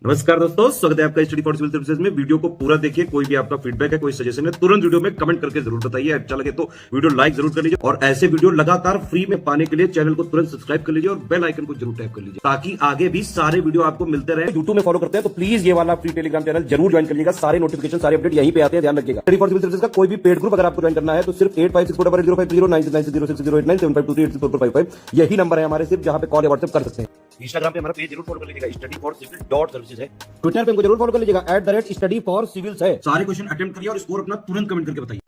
नमस्कार दोस्तों, स्वागत है आपका स्टडी फॉर सिविल सर्विसेज में। वीडियो को पूरा देखिए। कोई भी आपका फीडबैक है, कोई सजेशन है, तुरंत वीडियो में कमेंट करके जरूर बताइए। अच्छा लगे तो वीडियो लाइक जरूर कर लीजिए और ऐसे वीडियो लगातार फ्री में पाने के लिए चैनल को तुरंत सब्सक्राइब कर लीजिए और बेल आइकन को जरूर टैप कर लीजिए ताकि आगे भी सारे वीडियो आपको मिलते रहे। यूट्यूब में फॉलो करते हैं तो प्लीज ये वाला फ्री टेलीग्राम चैनल जरूर ज्वाइन कर लीजिएगा। सारे नोटिफिकेशन, सारे अपडेट यहीं पे आते हैं, ध्यान रखिएगा। स्टडी फॉर सिविल सर्विसेज का कोई भी पेड ग्रुप अगर आपको ज्वाइन करना है तो सिर्फ 8564809606089752386455 यही नंबर है हमारे, सिर्फ जहां पे कॉल या व्हाट्सएप कर सकते हैं। इंस्टाग्राम पे हमारा पेज जरूर फॉलो कर लीजिएगा, study for civil dot services है। ट्विटर पे हमको जरूर फॉलो कर लीजिएगा, @study for civils है। सारे क्वेश्चन अटेम्प्ट करिए और स्कोर अपना तुरंत कमेंट करके बताइए।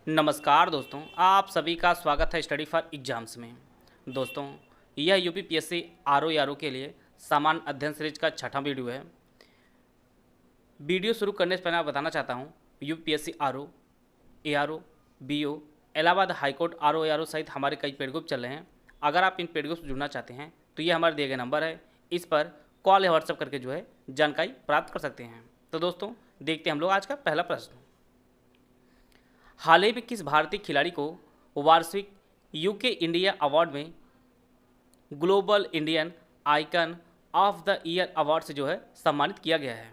नमस्कार दोस्तों, आप सभी का स्वागत है स्टडी फॉर एग्जाम्स में। दोस्तों, यह यूपीपीएससी आरओ के लिए सामान्य अध्ययन सीरीज का छठा वीडियो है। वीडियो शुरू करने से पहले मैं बताना चाहता हूँ, UPPSC RO, ARO, BO, Allahabad high court RO ARO सहित हमारे कई पेड ग्रुप चल रहे हैं। अगर आप इन पेड ग्रुप से जुड़ना चाहते हैं तो ये हमारे दिए गए नंबर है, इस पर कॉल या व्हाट्सएप करके जो है जानकारी प्राप्त कर सकते हैं। तो दोस्तों, देखते हैं हम लोग आज का पहला प्रश्न। हाल ही में किस भारतीय खिलाड़ी को वार्षिक यूके इंडिया अवार्ड में global Indian icon of the year award से जो है सम्मानित किया गया है?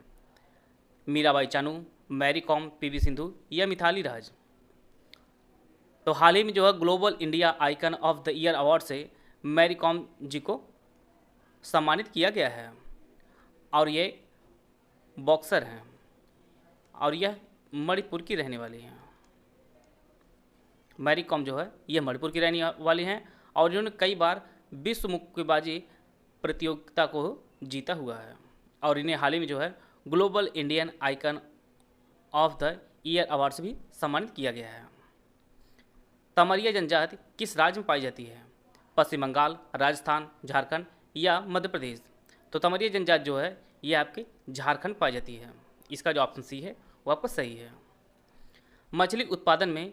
मीराबाई चानू, मैरी कॉम, पीवी सिंधु या मिथाली राज? तो हाल ही में जो है global India icon of the year award से मैरी कॉम जी को सम्मानित किया गया है और ये बॉक्सर हैं और यह मणिपुर की रहने वाली हैं। मैरी कॉम जो है यह मणिपुर की रहने वाली हैं और इन्होंने कई बार विश्व मुक्केबाजी प्रतियोगिता को जीता हुआ है और इन्हें हाल ही में जो है global Indian icon of the year award से भी सम्मानित किया गया है। तमरिया जनजाति किस राज्य में पाई जाती है? पश्चिम बंगाल, राजस्थान, झारखंड या मध्य प्रदेश? तो तमरिया जनजाति जो है ये आपके झारखंड पाई जाती है। इसका जो ऑप्शन सी है वो आपका सही है। मछली उत्पादन में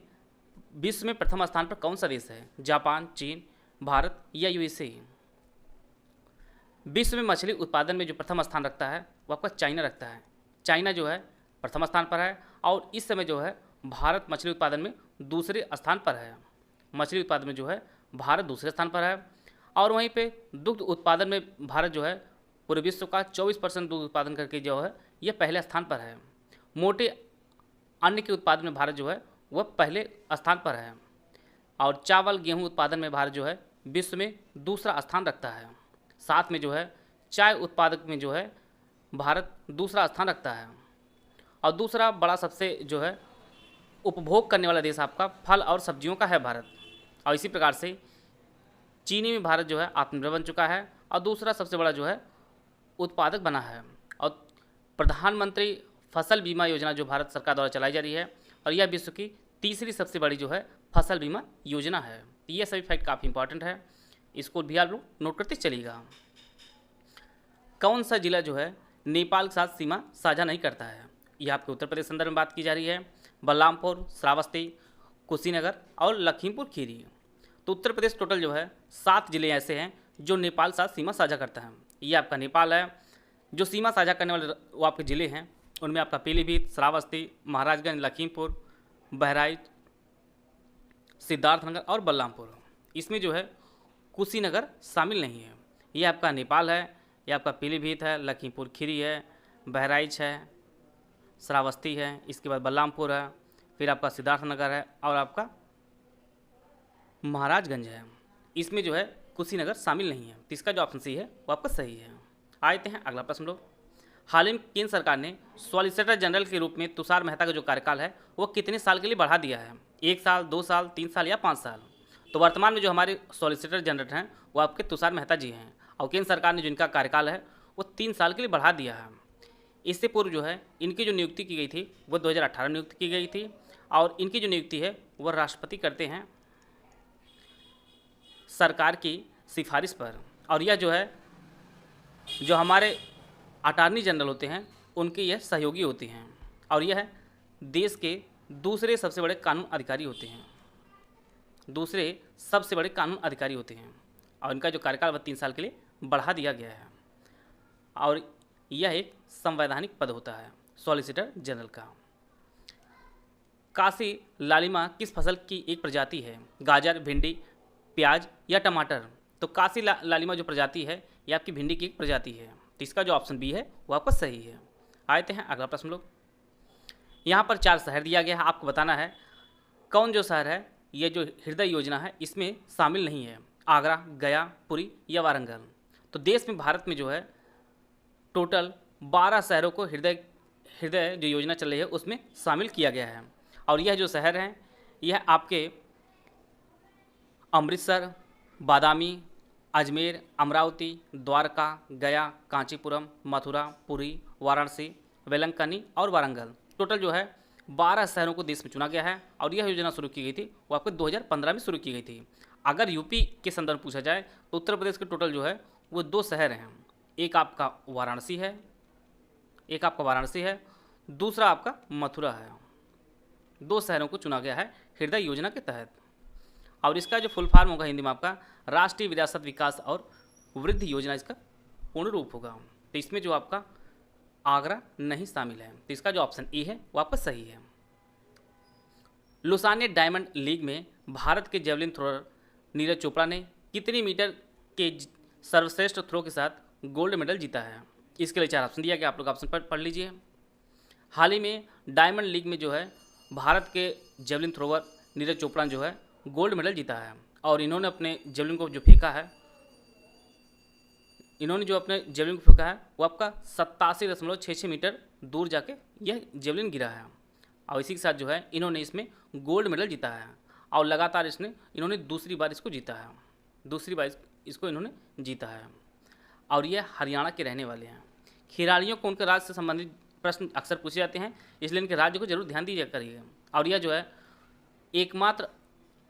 विश्व में प्रथम स्थान पर कौन सा देश है? जापान, चीन, भारत या यूएसए? विश्व में मछली उत्पादन में जो प्रथम स्थान रखता है वो आपका चाइना रखता है। चाइना जो है प्रथम स्थान पर है और इस समय जो है भारत मछली उत्पादन में दूसरे स्थान पर है। मछली उत्पादन में जो है भारत दूसरे स्थान पर है और वहीं पे दुग्ध उत्पादन में भारत जो है पूरे विश्व का 24% दुग्ध उत्पादन करके जो है यह पहले स्थान पर है। मोटे अन्न के उत्पादन में भारत जो है वह पहले स्थान पर है और चावल गेहूं उत्पादन में भारत जो है विश्व में दूसरा स्थान रखता है। साथ में जो है चाय उत्पादक में जो है भारत दूसरा स्थान रखता है और दूसरा बड़ा सबसे जो है उपभोग करने वाला देश आपका फल और सब्जियों का है भारत। और इसी प्रकार से चीनी में भारत जो है आत्मनिर्भर बन चुका है और दूसरा सबसे बड़ा जो है उत्पादक बना है। और प्रधानमंत्री फसल बीमा योजना जो भारत सरकार द्वारा चलाई जा रही है और यह विश्व की तीसरी सबसे बड़ी जो है फसल बीमा योजना है। ये सभी फैक्ट काफ़ी इंपॉर्टेंट है, इसको भी आप लोग नोट करते चलिएगा। कौन सा जिला जो है नेपाल के साथ सीमा साझा नहीं करता है? यह आपके उत्तर प्रदेश संदर्भ में बात की जा रही है। बलरामपुर, श्रावस्ती, कुशीनगर और लखीमपुर खीरी। तो उत्तर प्रदेश टोटल जो है 7 जिले ऐसे हैं जो नेपाल साथ सीमा साझा करता है। ये आपका नेपाल है। जो सीमा साझा करने वाले वो आपके ज़िले हैं उनमें आपका पीलीभीत, श्रावस्ती, महाराजगंज, लखीमपुर, बहराइच, सिद्धार्थनगर और बलरामपुर। इसमें जो है कुशीनगर शामिल नहीं है। ये आपका नेपाल है, ये आपका पीलीभीत है, लखीमपुर खीरी है, बहराइच है, श्रावस्ती है, इसके बाद बलरामपुर है, फिर आपका सिद्धार्थनगर है और आपका महाराजगंज है। इसमें जो है कुशीनगर शामिल नहीं है। तो इसका जो ऑप्शन सी है वो आपका सही है। आते हैं अगला प्रश्न लोग। हाल ही में केंद्र सरकार ने सॉलिसिटर जनरल के रूप में तुषार मेहता का जो कार्यकाल है वो कितने साल के लिए बढ़ा दिया है? 1 साल, 2 साल, 3 साल या 5 साल? तो वर्तमान में जो हमारे सॉलिसिटर जनरल हैं वो आपके तुषार मेहता जी हैं और केंद्र सरकार ने जो इनका कार्यकाल है वो 3 साल के लिए बढ़ा दिया है। इससे पूर्व जो है इनकी जो नियुक्ति की गई थी वो 2018 में नियुक्ति की गई थी और इनकी जो नियुक्ति है वह राष्ट्रपति करते हैं सरकार की सिफारिश पर। और यह जो है जो हमारे अटॉर्नी जनरल होते हैं उनके यह सहयोगी होते हैं और यह देश के दूसरे सबसे बड़े कानून अधिकारी होते हैं। दूसरे सबसे बड़े कानून अधिकारी होते हैं और इनका जो कार्यकाल वह 3 साल के लिए बढ़ा दिया गया है और यह एक संवैधानिक पद होता है सॉलिसिटर जनरल का। काशी लालिमा किस फसल की एक प्रजाति है? गाजर, भिंडी, प्याज या टमाटर? तो काशी लालिमा जो प्रजाति है ये आपकी भिंडी की एक प्रजाति है। तो इसका जो ऑप्शन बी है वो आपका सही है। आते हैं अगला प्रश्न लोग। यहाँ पर 4 शहर दिया गया है, आपको बताना है कौन जो शहर है ये जो हृदय योजना है इसमें शामिल नहीं है, आगरा, गया, पुरी या वारंगल। तो देश में, भारत में जो है टोटल 12 शहरों को हृदय जो योजना चल रही है उसमें शामिल किया गया है। और यह जो शहर हैं यह आपके अमृतसर, बादामी, अजमेर, अमरावती, द्वारका, गया, कांचीपुरम, मथुरा, पुरी, वाराणसी, वेलंकन्नी और वारंगल, टोटल जो है 12 शहरों को देश में चुना गया है। और यह योजना शुरू की गई थी वो आपको 2015 में शुरू की गई थी। अगर यूपी के संदर्भ पूछा जाए तो उत्तर प्रदेश के टोटल जो है वो 2 शहर हैं, एक आपका वाराणसी है, दूसरा आपका मथुरा है। 2 शहरों को चुना गया है हृदय योजना के तहत। और इसका जो फुल फॉर्म होगा हिंदी में आपका राष्ट्रीय विरासत विकास और वृद्धि योजना इसका पूर्ण रूप होगा। तो इसमें जो आपका आगरा नहीं शामिल है, तो इसका जो ऑप्शन ए है वो आपका सही है। लुसाने डायमंड लीग में भारत के जेवलिन थ्रोअर नीरज चोपड़ा ने कितनी मीटर के सर्वश्रेष्ठ थ्रो के साथ गोल्ड मेडल जीता है? इसके लिए 4 ऑप्शन दिया गया, आप लोग ऑप्शन पढ़ लीजिए। हाल ही में डायमंड लीग में जो है भारत के जेवलिन थ्रोवर नीरज चोपड़ा ने जो है गोल्ड मेडल जीता है। और इन्होंने अपने जेवलिन को जो फेंका है, वो आपका 87.66 मीटर दूर जाके यह जेवलिन गिरा है। और इसी के साथ जो है इन्होंने इसमें गोल्ड मेडल जीता है। और लगातार इन्होंने दूसरी बार इसको इन्होंने जीता है। और यह हरियाणा के रहने वाले हैं। खिलाड़ियों को उनके राज्य से संबंधित प्रश्न अक्सर पूछे जाते हैं, इसलिए इनके राज्य को जरूर ध्यान दीजिए करिएगा। और यह जो है एकमात्र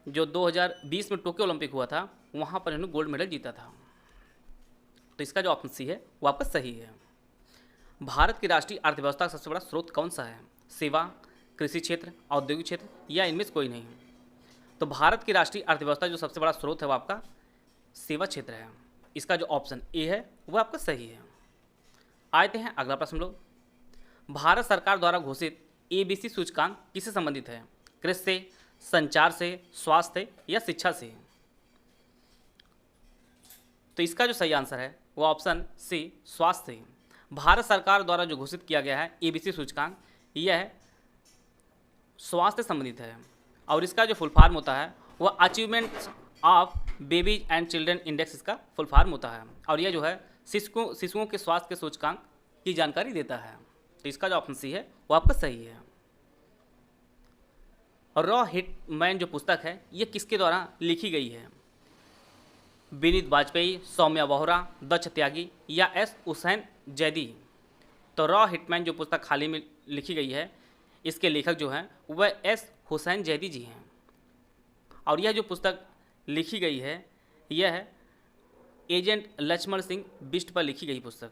जो 2020 में टोक्यो ओलंपिक हुआ था वहाँ पर इन्होंने गोल्ड मेडल जीता था। तो इसका जो ऑप्शन सी है वो आपका सही है। भारत की राष्ट्रीय अर्थव्यवस्था का सबसे बड़ा स्रोत कौन सा है? सेवा, कृषि क्षेत्र, औद्योगिक क्षेत्र या इनमें से कोई नहीं? तो भारत की राष्ट्रीय अर्थव्यवस्था जो सबसे बड़ा स्रोत है वो आपका सेवा क्षेत्र है। इसका जो ऑप्शन ए है वो आपका सही है। आते हैं अगला प्रश्न लोग। भारत सरकार द्वारा घोषित ABC सूचकांक किससे संबंधित है? कृषि से, संचार से, स्वास्थ्य या शिक्षा से? तो इसका जो सही आंसर है वो ऑप्शन सी, स्वास्थ्य से। भारत सरकार द्वारा जो घोषित किया गया है ABC सूचकांक यह स्वास्थ्य से संबंधित है। और इसका जो फुल फॉर्म होता है वह achievement of babies and children index इसका फुल फॉर्म होता है। और यह जो है शिशुओं के स्वास्थ्य के सूचकांक की जानकारी देता है। तो इसका जो ऑप्शन सी है वो आपका सही है। रॉ हिटमैन जो पुस्तक है ये किसके द्वारा लिखी गई है? विनीत वाजपेयी, सौम्या वोहरा, दक्ष त्यागी या एस हुसैन जैदी? तो रॉ हिटमैन जो पुस्तक हाल ही में लिखी गई है इसके लेखक जो हैं वह एस हुसैन जैदी जी हैं। और यह जो पुस्तक लिखी गई है यह एजेंट लक्ष्मण सिंह बिष्ट पर लिखी गई पुस्तक,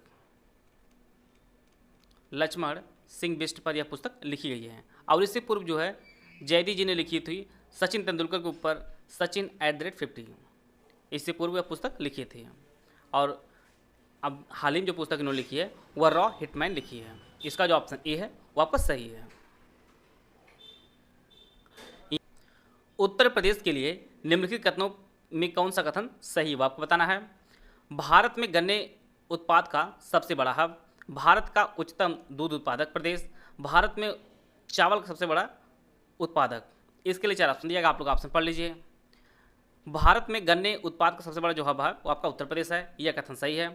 लक्ष्मण सिंह बिष्ट पर यह पुस्तक लिखी गई है। और इससे पूर्व जो है जैदी जी ने लिखी थी सचिन तेंदुलकर के ऊपर सचिन @50, इससे पूर्व यह पुस्तक लिखी थी। और अब हाल ही में जो पुस्तक इन्होंने लिखी है वह रॉ हिटमैन लिखी है। इसका जो ऑप्शन ए है वो आपका सही है। उत्तर प्रदेश के लिए निम्नलिखित कथनों में कौन सा कथन सही है वो आपको बताना है। भारत में गन्ने उत्पाद का सबसे बड़ा हब, भारत का उच्चतम दूध उत्पादक प्रदेश, भारत में चावल का सबसे बड़ा उत्पादक। इसके लिए 4 ऑप्शन दिया गया, आप लोग ऑप्शन पढ़ लीजिए। भारत में गन्ने उत्पाद का सबसे बड़ा जो हब है वो आपका उत्तर प्रदेश है, यह कथन सही है।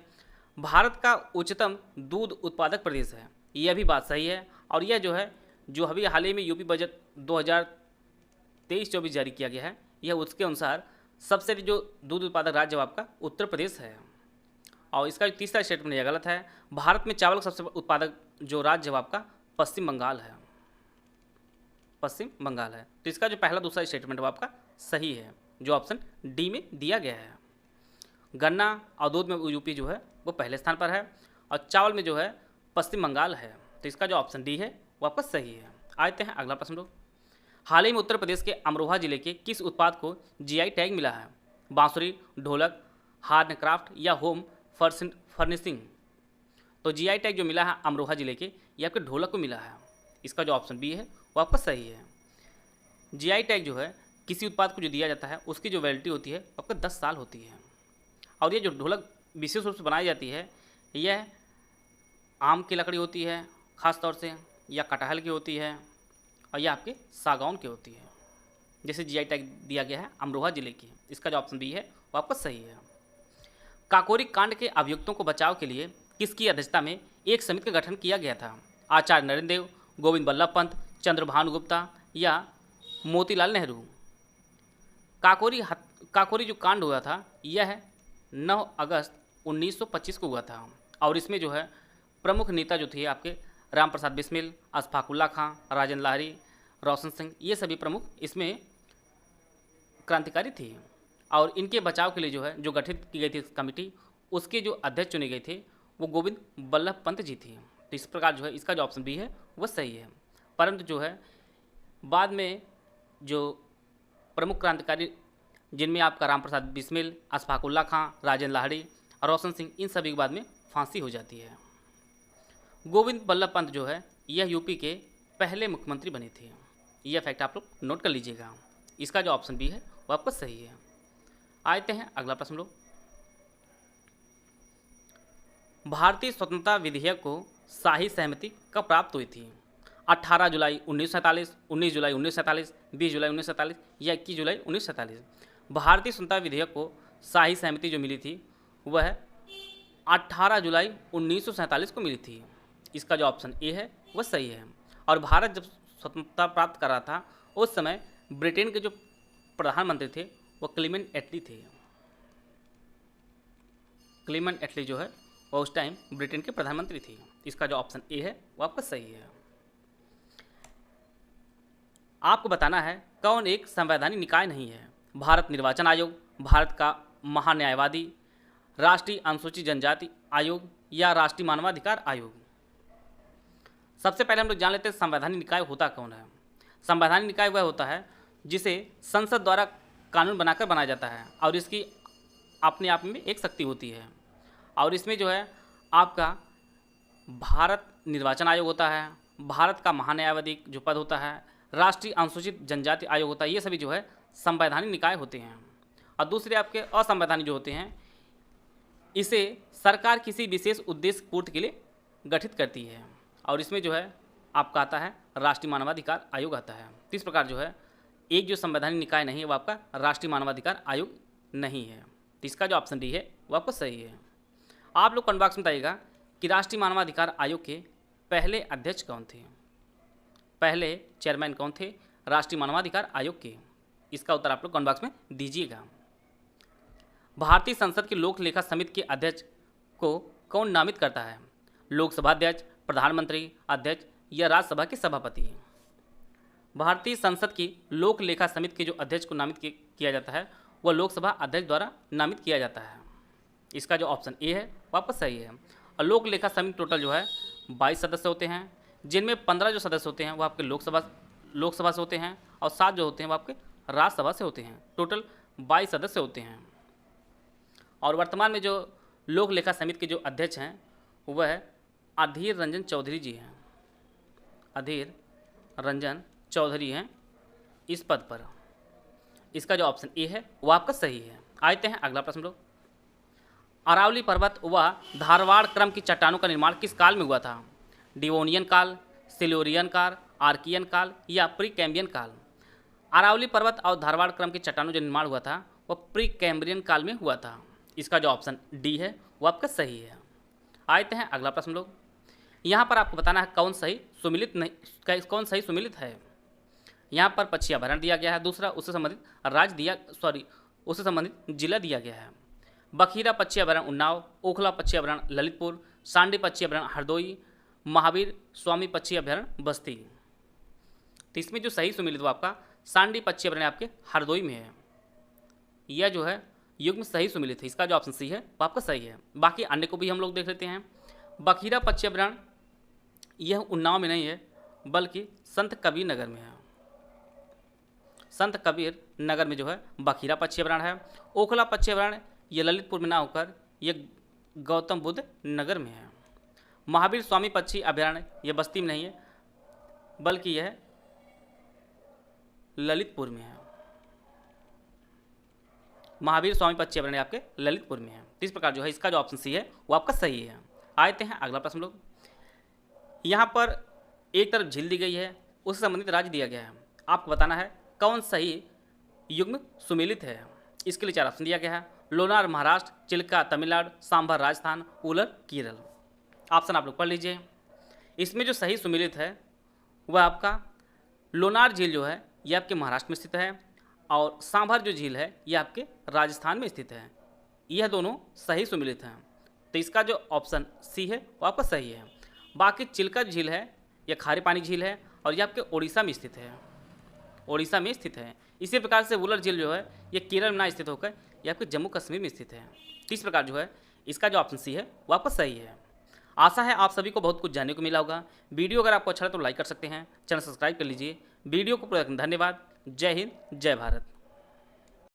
भारत का उच्चतम दूध उत्पादक प्रदेश है, यह भी बात सही है। और यह जो है जो अभी हाल ही में यूपी बजट 2023-24 जारी किया गया है यह उसके अनुसार सबसे जो दूध उत्पादक राज्य वो आपका उत्तर प्रदेश है। और इसका जो तीसरा स्टेटमेंट यह गलत है। भारत में चावल का सबसे उत्पादक जो राज्य वो आपका पश्चिम बंगाल है, तो इसका जो पहला दूसरा स्टेटमेंट वो आपका सही है, जो ऑप्शन डी में दिया गया है। गन्ना और दूध में यूपी जो है वो पहले स्थान पर है और चावल में जो है पश्चिम बंगाल है, तो इसका जो ऑप्शन डी है वो आपका सही है। आते हैं अगला प्रश्न लोग। हाल ही में उत्तर प्रदेश के अमरोहा जिले के किस उत्पाद को जीआई टैग मिला है? बांसुरी, ढोलक, हैंडक्राफ्ट या होम फर्निशिंग? तो जीआई टैग जो मिला है अमरोहा जिले के ये आपके ढोलक को मिला है, इसका जो ऑप्शन बी है वो आपका सही है। जीआई टैग जो है किसी उत्पाद को जो दिया जाता है उसकी जो वैलिडिटी होती है आपका 10 साल होती है। और ये जो ढोलक विशेष रूप से बनाई जाती है यह आम की लकड़ी होती है ख़ास तौर से, या कटहल की होती है, और या आपके सागौन की होती है। जैसे जीआई टैग दिया गया है अमरोहा जिले की। इसका जो ऑप्शन बी है वो आपका सही है। काकोरी कांड के अभियुक्तों को बचाव के लिए किसकी अध्यक्षता में एक समिति का गठन किया गया था? आचार्य नरेंद्र देव, गोविंद बल्लभ पंत, चंद्रभानु गुप्ता या मोतीलाल नेहरू? काकोरी जो कांड हुआ था यह 9 अगस्त 1925 को हुआ था, और इसमें जो है प्रमुख नेता जो थे आपके राम प्रसाद बिस्मिल, अशफाक उल्ला खां, राजेंद्र लाहिड़ी, रोशन सिंह, ये सभी प्रमुख इसमें क्रांतिकारी थे। और इनके बचाव के लिए जो है जो गठित की गई थी कमेटी, उसके जो अध्यक्ष चुने गए थे वो गोविंद बल्लभ पंत जी थे। तो इस प्रकार जो है इसका जो ऑप्शन बी है वह सही है। परंतु जो है बाद में जो प्रमुख क्रांतिकारी जिनमें आपका राम प्रसाद बिस्मिल, अशफाक उल्ला खां, राजेंद्र लाहिड़ी और रोशन सिंह, इन सभी के बाद में फांसी हो जाती है। गोविंद बल्लभ पंत जो है यह यूपी के पहले मुख्यमंत्री बने थे। यह फैक्ट आप लोग नोट कर लीजिएगा। इसका जो ऑप्शन बी है वो आपका सही है। आते हैं अगला प्रश्न लोग। भारतीय स्वतंत्रता विधेयक को शाही सहमति कब प्राप्त हुई थी? 18 जुलाई 1947, 19 जुलाई 1947, 20 जुलाई 1947 या 21 जुलाई 1947? भारतीय स्वतंत्रता विधेयक को शाही सहमति जो मिली थी वह 18 जुलाई 1947 को मिली थी। इसका जो ऑप्शन ए है वह सही है। और भारत जब स्वतंत्रता प्राप्त कर रहा था उस समय ब्रिटेन के जो प्रधानमंत्री थे वो क्लीमेंट एटली थे। क्लीमेंट एटली जो है वह उस टाइम ब्रिटेन के प्रधानमंत्री थे। इसका जो ऑप्शन ए है वो आपका सही है। आपको बताना है कौन एक संवैधानिक निकाय नहीं है? भारत निर्वाचन आयोग, भारत का महान्यायवादी, राष्ट्रीय अनुसूचित जनजाति आयोग या राष्ट्रीय मानवाधिकार आयोग? सबसे पहले हम लोग जान लेते हैं संवैधानिक निकाय होता कौन है। संवैधानिक निकाय वह होता है जिसे संसद द्वारा कानून बनाकर बनाया जाता है, और इसकी अपने आप में एक शक्ति होती है। और इसमें जो है आपका भारत निर्वाचन आयोग होता है, भारत का महान्यायवादी जो पद होता है, राष्ट्रीय अनुसूचित जनजाति आयोग होता है। ये सभी जो है संवैधानिक निकाय होते हैं। और दूसरे आपके असंवैधानिक जो होते हैं, इसे सरकार किसी विशेष उद्देश्य पूर्ति के लिए गठित करती है, और इसमें जो है आपका आता है राष्ट्रीय मानवाधिकार आयोग आता है। तो इस प्रकार जो है एक जो संवैधानिक निकाय नहीं है वो आपका राष्ट्रीय मानवाधिकार आयोग नहीं है। तो इसका जो ऑप्शन डी है वो आपको सही है। आप लोग कमेंट बॉक्स में बताइएगा कि राष्ट्रीय मानवाधिकार आयोग के पहले अध्यक्ष कौन थे, पहले चेयरमैन कौन थे राष्ट्रीय मानवाधिकार आयोग के? इसका उत्तर आप लोग कमेंट बॉक्स में दीजिएगा। भारतीय संसद की लोक लेखा समिति के अध्यक्ष को कौन नामित करता है? लोकसभा अध्यक्ष, प्रधानमंत्री, अध्यक्ष या राज्यसभा के सभापति? भारतीय संसद की लोक लेखा समिति के जो अध्यक्ष को नामित किया जाता है वह लोकसभा अध्यक्ष द्वारा नामित किया जाता है। इसका जो ऑप्शन ए है वो आपका सही है। और लोक लेखा समिति टोटल जो है 22 सदस्य होते हैं, जिनमें 15 जो सदस्य होते हैं वो आपके लोकसभा से होते हैं, और 7 जो होते हैं वो आपके राज्यसभा से होते हैं। टोटल 22 सदस्य होते हैं। और वर्तमान में जो लोक लेखा समिति के जो अध्यक्ष हैं वह अधीर रंजन चौधरी जी हैं। अधीर रंजन चौधरी हैं इस पद पर। इसका जो ऑप्शन ए है वो आपका सही है। आते हैं अगला प्रश्न लोग। अरावली पर्वत व धारवाड़ क्रम की चट्टानों का निर्माण किस काल में हुआ था? डिवोनियन काल, सिल्यूरियन काल, आर्कियन काल या प्री कैम्ब्रियन काल? अरावली पर्वत और धारवाड़ क्रम की चट्टानों जो निर्माण हुआ था वह प्री कैम्ब्रियन काल में हुआ था। इसका जो ऑप्शन डी है वो आपका सही है। आते हैं अगला प्रश्न लोग। यहाँ पर आपको बताना है कौन सही सुमिलित है। यहाँ पर पक्षी अभयारण्य दिया गया है, दूसरा उससे संबंधित जिला दिया गया है। बखीरा पक्षी अभयारण्य उन्नाव, ओखला पक्षी अभयारण्य ललितपुर, सांडी पक्षी अभयारण्य हरदोई, महावीर स्वामी पक्षी अभयारण्य बस्ती। तो इसमें जो सही सुमिलित वो आपका सांडी पक्षी अभयारण्य आपके हरदोई में है। यह जो है युग्म सही सुमिलित है। इसका जो ऑप्शन सी है वो आपका सही है। बाकी अन्य को भी हम लोग देख लेते हैं। बखीरा पक्षी अभयारण्य यह उन्नाव में नहीं है बल्कि संत कबीर नगर में है। संत कबीर नगर में जो है बखीरा पक्षी अभयारण्य है। ओखला पक्षी अभयारण्य यह ललितपुर में ना होकर यह गौतम बुद्ध नगर में है। महावीर स्वामी पक्षी अभयारण्य यह बस्ती में नहीं है बल्कि यह ललितपुर में है। महावीर स्वामी पक्षी अभयारण्य आपके ललितपुर में है। इस प्रकार जो है इसका जो ऑप्शन सी है वो आपका सही है। आते हैं अगला प्रश्न लोग। यहाँ पर एक तरफ झील दी गई है, उससे संबंधित राज्य दिया गया है। आपको बताना है कौन सही युग्म सुमेलित है। इसके लिए 4 ऑप्शन दिया गया है। लोनार महाराष्ट्र, चिल्का तमिलनाडु, सांभर राजस्थान, उलर केरल। ऑप्शन आप लोग पढ़ लीजिए। इसमें जो सही सुमेलित है वह आपका लोनार झील जो है ये आपके महाराष्ट्र में स्थित है, और सांभर जो झील है ये आपके राजस्थान में स्थित है। यह दोनों सही सुमेलित हैं, तो इसका जो ऑप्शन सी है वो आपका सही है। बाकी चिल्का झील है यह खारे पानी झील है, और यह आपके उड़ीसा में स्थित है, उड़ीसा में स्थित है। इसी प्रकार से वुलर झील जो है ये केरल में ना स्थित होकर ये आपके जम्मू कश्मीर में स्थित है। तो इस प्रकार जो है इसका जो ऑप्शन सी है वो आपका सही है। आशा है आप सभी को बहुत कुछ जानने को मिला होगा। वीडियो अगर आपको अच्छा लगे तो लाइक कर सकते हैं, चैनल सब्सक्राइब कर लीजिए। वीडियो को पूरा धन्यवाद। जय हिंद, जय भारत।